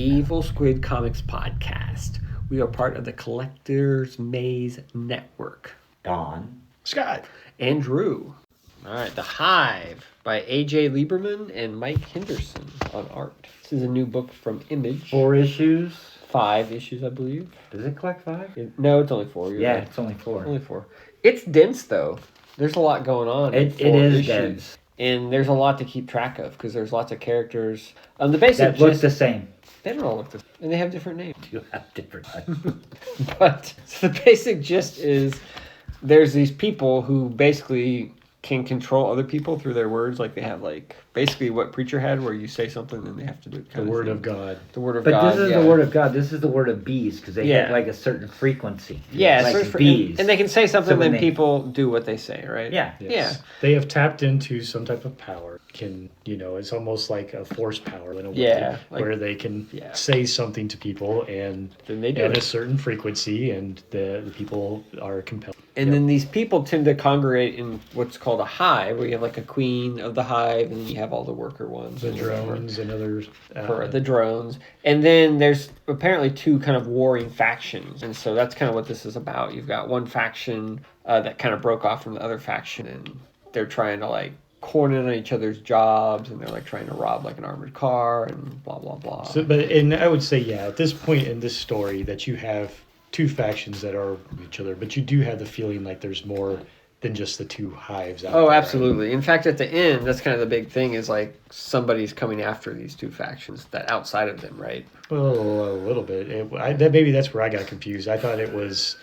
Evil Squid Comics Podcast. We are part of the Collector's Maze Network. Don. Scott. Andrew. All right, The Hive by A.J. Lieberman and Mike Henderson on art. This is a new book from Image. 4 issues. 5 issues, I believe. Does it collect 5? No, it's only 4. Yeah, right. it's only 4. Only 4. It's dense, though. There's a lot going on. It is dense. And there's a lot to keep track of because there's lots of characters. The basic that look the same. They don't all look the same. And they have different names. You have different names. But so the basic gist is there's these people who basically can control other people through their words. Like they have basically what Preacher had where you say something and they have to do it. The word of God. The word of God. But this is the word of God. This is the word of bees because they have a certain frequency. Yeah, like bees. And they can say something and then people do what they say, right? Yeah. Yes. Yeah. They have tapped into some type of power. It's almost like a force power in a way. Yeah. Where they can say something to people and then they do at it. a certain frequency and the people are compelled. And then these people tend to congregate in what's called a hive, where you have a queen of the hive, and then you have all the worker ones. The drones and others. The drones. And then there's apparently 2 kind of warring factions. And so that's kind of what this is about. You've got one faction that kind of broke off from the other faction, and they're trying to corner on each other's jobs, and they're trying to rob an armored car and blah, blah, blah. And I would say, at this point in this story that you have 2 factions that are with each other, but you do have the feeling like there's more than just the 2 hives out there. Oh, absolutely. In fact, at the end, that's kind of the big thing is somebody's coming after these 2 factions that outside of them, right? Well, a little bit. Maybe that's where I got confused. I thought it was...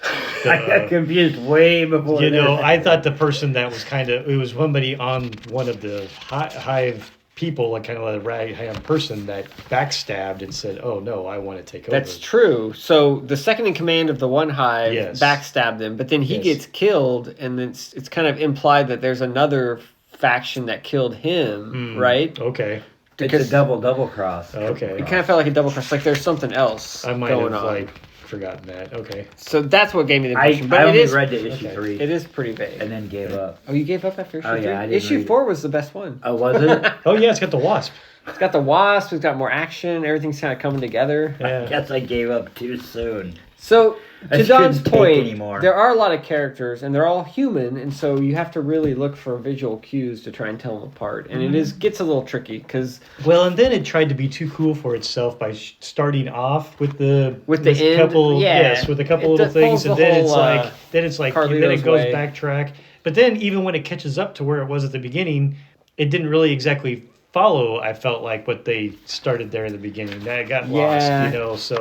I got confused way before I thought the person that was it was somebody on one of the hive people, kind of a rag-hand person that backstabbed and said, oh no, I want to take over. That's true. So the second in command of the one hive backstabbed them, but then he gets killed, and then it's kind of implied that there's another faction that killed him, right? Okay. Because it's a double cross. Okay. It kind of felt like a double cross, there's something else I might going have on. Forgotten that. Okay. So that's what gave me the impression. I only read to issue 3. It is pretty vague. And then gave up. Oh, you gave up after issue 3? Yeah, Issue 4 was the best one. Oh, was it? Oh, yeah, it's got the wasp. It's got the wasp. It's got more action. Everything's kind of coming together. Yeah. I guess I gave up too soon. So, to John's point, anymore. There are a lot of characters, and they're all human, and so you have to really look for visual cues to try and tell them apart. And it gets a little tricky, because... Well, and then it tried to be too cool for itself by starting off with the end, with a couple little things, and then it's like then it goes backtrack. But then even when it catches up to where it was at the beginning, it didn't really exactly follow, I felt like, what they started there in the beginning. That got lost,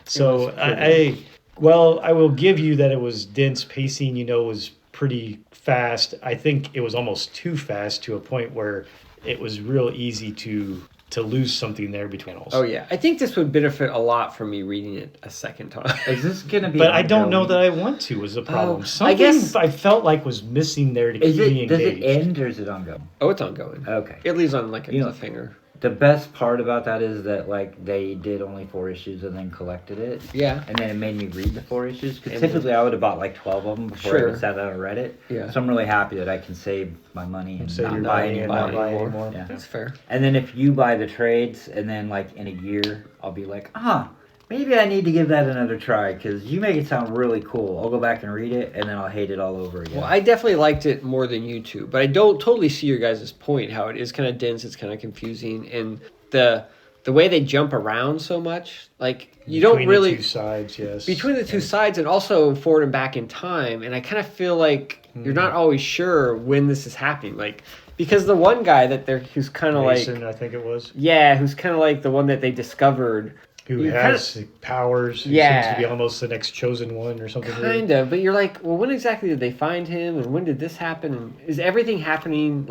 So I will give you that it was dense pacing, was pretty fast. I think it was almost too fast to a point where it was real easy to lose something there between us. Oh, yeah. I think this would benefit a lot from me reading it a second time. Is this going to be... But I don't know that I want to is the problem. Something I felt like was missing there to keep me engaged. Does it end or is it ongoing? Oh, it's ongoing. Okay. It leaves on a cliffhanger. The best part about that is that they did only 4 issues and then collected it. Yeah. And then it made me read the 4 issues. Because typically I would have bought 12 of them before I even sat down and read it. Yeah. So I'm really happy that I can save my money and not buy anymore. Yeah. That's fair. And then if you buy the trades and then in a year I'll be like, maybe I need to give that another try because you make it sound really cool. I'll go back and read it, and then I'll hate it all over again. Well, I definitely liked it more than you two, but I don't totally see your guys' point, how it is kind of dense, it's kind of confusing, and the way they jump around so much, you don't really... Between the 2 sides, yes. Between the 2 sides, and also forward and back in time, and I kind of feel like you're not always sure when this is happening, because the one guy who's kind of Mason, I think it was. Yeah, who's kind of the one that they discovered... Who has powers, who seems to be almost the next chosen one or something. Kind of, but you're well, when exactly did they find him, and when did this happen? And is everything happening,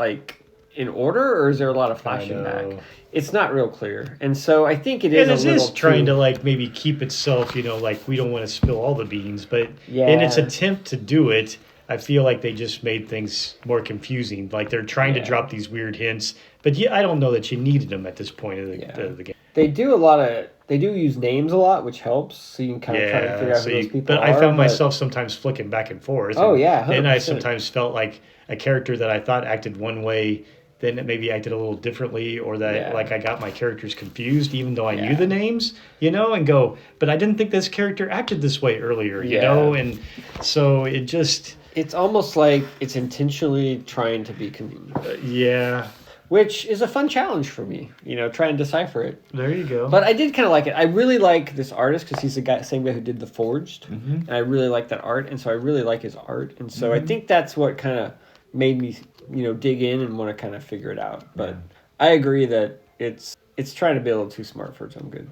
in order, or is there a lot of flashing back? It's not real clear. And so I think it is a little trying to, maybe keep itself, we don't want to spill all the beans, but in its attempt to do it, I feel like they just made things more confusing. They're trying to drop these weird hints, but I don't know that you needed them at this point of the game. They do use names a lot, which helps, so you can kind of try to figure out who those people are. But I found myself sometimes flicking back and forth. Oh, yeah, 100%. And I sometimes felt like a character that I thought acted one way then it maybe acted a little differently, or that like I got my characters confused, even though I knew the names, and go, but I didn't think this character acted this way earlier, and so it just... It's almost like it's intentionally trying to be convenient. Which is a fun challenge for me, try and decipher it. There you go. But I did kind of like it. I really like this artist because he's the same guy who did The Forged. Mm-hmm. And I really like that art, and so I really like his art. And so I think that's what kind of made me, dig in and want to kind of figure it out. But I agree that it's trying to be a little too smart for its own good.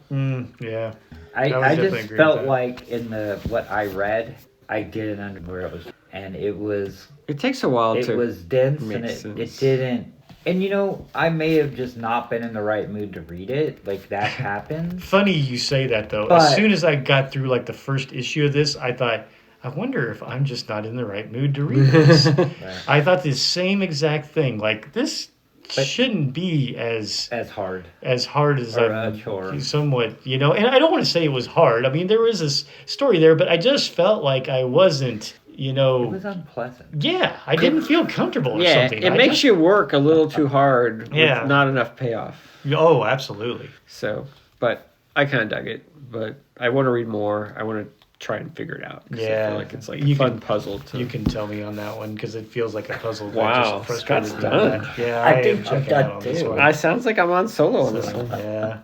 I just felt like in what I read, I didn't understand where it was, and it was... It takes a while to... It was dense, and it didn't... And I may have just not been in the right mood to read it. Like, that happens. Funny you say that, though. As soon as I got through, like, the first issue of this, I thought... I wonder if I'm just not in the right mood to read this. I thought the same exact thing. Like, this shouldn't be as hard as a chore. Somewhat, And I don't want to say it was hard. I mean, there was this story there, but I just felt like I wasn't, It was unpleasant. Yeah, I didn't feel comfortable or something. It makes you work a little too hard with not enough payoff. Oh, absolutely. So, but I kind of dug it. But I want to read more. I want to try and figure it out. I feel like it's like a fun puzzle. You can tell me on that one because it feels like a puzzle. Wow, Scott's done. Yeah, I think I've got two. It sounds like I'm on solo on this one. Yeah.